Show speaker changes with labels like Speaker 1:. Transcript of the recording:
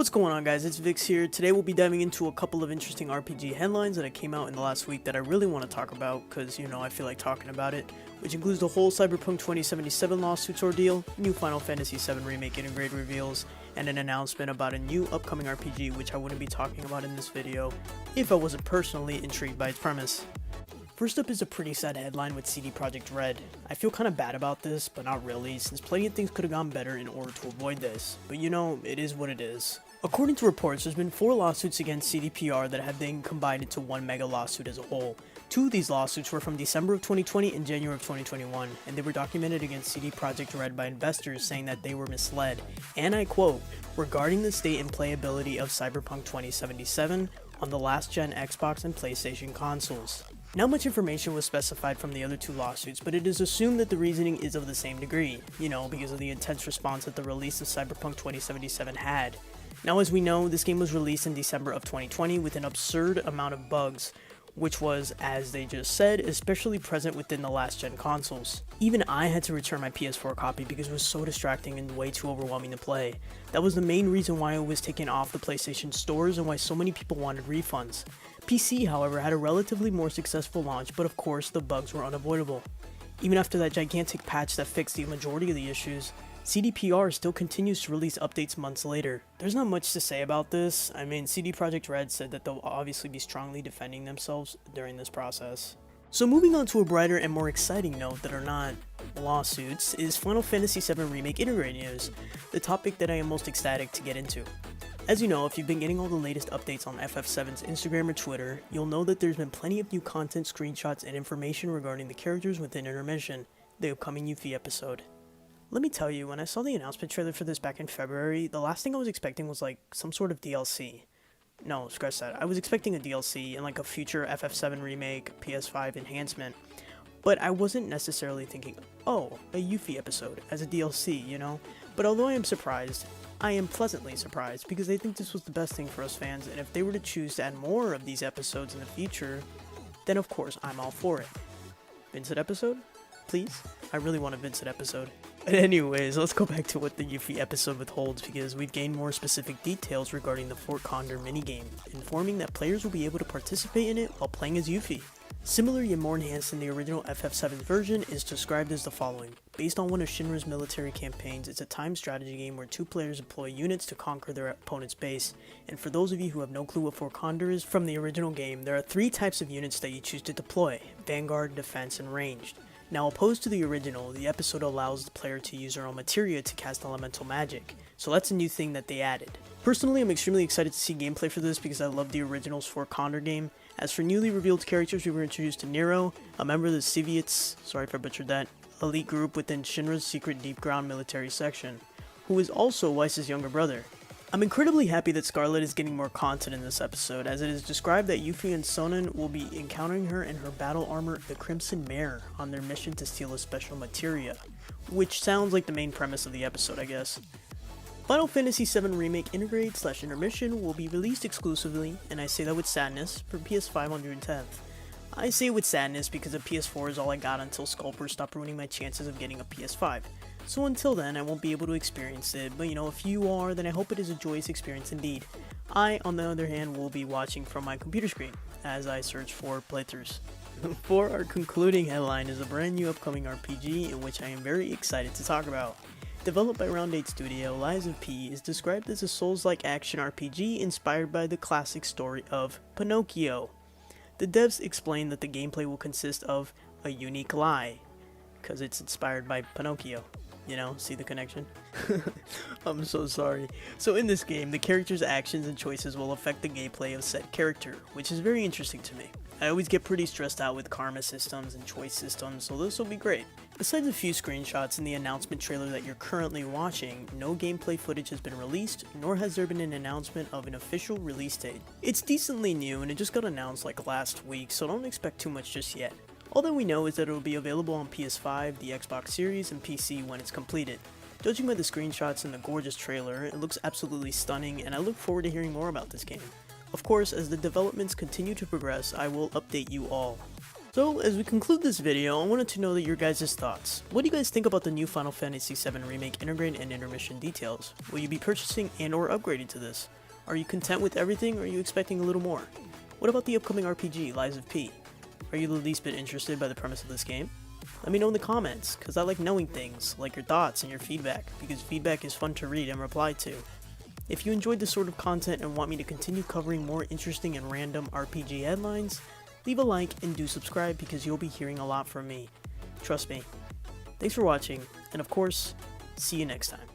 Speaker 1: What's going on, guys? It's Vix here. Today we'll be diving into a couple of interesting RPG headlines that came out in the last week that I really want to talk about because, I feel like talking about it, which includes the whole Cyberpunk 2077 lawsuits ordeal, new Final Fantasy VII Remake Intergrade reveals, and an announcement about a new upcoming RPG which I wouldn't be talking about in this video if I wasn't personally intrigued by its premise. First up is a pretty sad headline with CD Projekt Red. I feel kinda bad about this, but not really, since plenty of things could have gone better in order to avoid this. But it is what it is. According to reports, there's been 4 lawsuits against CDPR that have been combined into one mega lawsuit as a whole. 2 of these lawsuits were from December of 2020 and January of 2021, and they were documented against CD Projekt Red by investors saying that they were misled, and I quote, regarding the state and playability of Cyberpunk 2077 on the last-gen Xbox and PlayStation consoles. Not much information was specified from the other 2 lawsuits, but it is assumed that the reasoning is of the same degree, because of the intense response that the release of Cyberpunk 2077 had. Now, as we know, this game was released in December of 2020 with an absurd amount of bugs, which was, as they just said, especially present within the last-gen consoles. Even I had to return my PS4 copy because it was so distracting and way too overwhelming to play. That was the main reason why it was taken off the PlayStation stores and why so many people wanted refunds. PC, however, had a relatively more successful launch, but of course the bugs were unavoidable. Even after that gigantic patch that fixed the majority of the issues, CDPR still continues to release updates months later. There's not much to say about this. CD Projekt Red said that they'll obviously be strongly defending themselves during this process. So moving on to a brighter and more exciting note that are not lawsuits is Final Fantasy VII Remake Intergrade news, the topic that I am most ecstatic to get into. As you know, if you've been getting all the latest updates on FF7's Instagram or Twitter, you'll know that there's been plenty of new content, screenshots, and information regarding the characters within Intermission, the upcoming Yuffie episode. Let me tell you, when I saw the announcement trailer for this back in February, the last thing I was expecting was some sort of DLC. No, scratch that. I was expecting a DLC and a future FF7 remake, PS5 enhancement, but I wasn't necessarily thinking, oh, a Yuffie episode as a DLC, But although I am surprised, I am pleasantly surprised because I think this was the best thing for us fans, and if they were to choose to add more of these episodes in the future, then of course I'm all for it. Vincent episode? Please? I really want a Vincent episode. But anyways, let's go back to what the Yuffie episode withholds because we've gained more specific details regarding the Fort Condor Mini-Game, informing that players will be able to participate in it while playing as Yuffie. Similar yet more enhanced than the original FF7 version is described as the following. Based on one of Shinra's military campaigns, it's a time strategy game where 2 players deploy units to conquer their opponent's base. And for those of you who have no clue what Fort Condor is from the original game, there are 3 types of units that you choose to deploy: Vanguard, Defense, and Ranged. Now, opposed to the original, the episode allows the player to use their own materia to cast elemental magic, so that's a new thing that they added. Personally, I'm extremely excited to see gameplay for this because I love the original's Fort Condor game. As for newly revealed characters, we were introduced to Nero, a member of the Soviets, sorry if I butchered that, elite group within Shinra's secret deep ground military section, who is also Weiss's younger brother. I'm incredibly happy that Scarlet is getting more content in this episode, as it is described that Yuffie and Sonnen will be encountering her in her battle armor, the Crimson Mare, on their mission to steal a special materia, which sounds like the main premise of the episode, I guess. Final Fantasy VII Remake Intergrade / Intermission will be released exclusively, and I say that with sadness, for PS5 on June 10th. I say it with sadness because a PS4 is all I got until Sculpers stopped ruining my chances of getting a PS5. So until then, I won't be able to experience it, but if you are, then I hope it is a joyous experience indeed. I, on the other hand, will be watching from my computer screen as I search for playthroughs. For our concluding headline is a brand new upcoming RPG in which I am very excited to talk about. Developed by Round 8 Studio, Lies of P is described as a Souls-like action RPG inspired by the classic story of Pinocchio. The devs explain that the gameplay will consist of a unique lie, because it's inspired by Pinocchio. See the connection? I'm so sorry. So in this game, the character's actions and choices will affect the gameplay of said character, which is very interesting to me. I always get pretty stressed out with karma systems and choice systems, so this will be great. Besides a few screenshots in the announcement trailer that you're currently watching, no gameplay footage has been released, nor has there been an announcement of an official release date. It's decently new and it just got announced last week, so don't expect too much just yet. All that we know is that it will be available on PS5, the Xbox Series, and PC when it's completed. Judging by the screenshots and the gorgeous trailer, it looks absolutely stunning, and I look forward to hearing more about this game. Of course, as the developments continue to progress, I will update you all. So, as we conclude this video, I wanted to know that your guys' thoughts. What do you guys think about the new Final Fantasy VII Remake Intergrade and intermission details? Will you be purchasing and or upgrading to this? Are you content with everything, or are you expecting a little more? What about the upcoming RPG, Lies of P? Are you the least bit interested by the premise of this game? Let me know in the comments, because I like knowing things, like your thoughts and your feedback, because feedback is fun to read and reply to. If you enjoyed this sort of content and want me to continue covering more interesting and random RPG headlines, leave a like and do subscribe because you'll be hearing a lot from me. Trust me. Thanks for watching, and of course, see you next time.